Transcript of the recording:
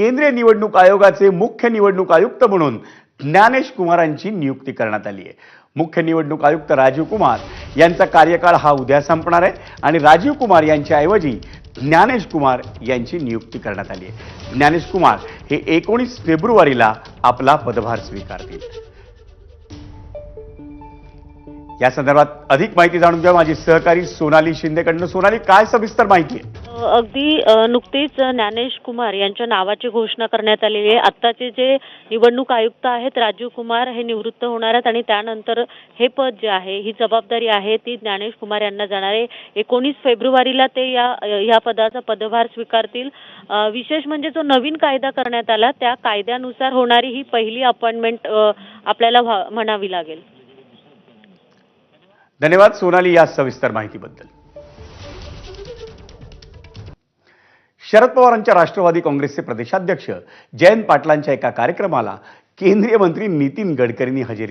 केंद्रीय निवडणूक आयोगाचे मुख्य निवडणूक आयुक्त म्हणून ज्ञानेश कुमारांची नियुक्ती करण्यात आली आहे। मुख्य निवडणूक आयुक्त राजीव कुमार यांचा कार्यकाळ हा उद्या संपणार आहे आणि राजीव कुमार यांच्या ऐवजी ज्ञानेश कुमार यांची नियुक्ती करण्यात आली आहे। ज्ञानेश कुमार हे 19 फेब्रुवारीला आपला पदभार स्वीकारतील। या संदर्भात अधिक माहिती जाणून घ्या माझी सहकारी सोनाली शिंदेकडून। सोनाली, काय सविस्तर माहिती आहे? अगदी नुकतीच ज्ञानेश कुमार यांच्या नावाची घोषणा करण्यात आलेली आहे। आत्ताचे जे निवडणूक आयुक्त आहेत राजीव कुमार हे निवृत्त होणार आहेत आणि त्यानंतर हे पद जे आहे, ही जबाबदारी आहे ती ज्ञानेश कुमार यांना जाणार आहे। 19 फेब्रुवारीला ते या पदाचा पदभार स्वीकारतील। विशेष म्हणजे जो नवीन कायदा करण्यात आला त्या कायद्यानुसार होणारी ही पहिली अपॉइंटमेंट आपल्याला म्हणावी लागेल। धन्यवाद सोनाली या सविस्तर माहितीबद्दल। शरद पवारांच्या राष्ट्रवादी काँग्रेसचे प्रदेशाध्यक्ष जयंत पाटलांच्या एका कार्यक्रमाला केंद्रीय मंत्री नितीन गडकरींनी हजेरी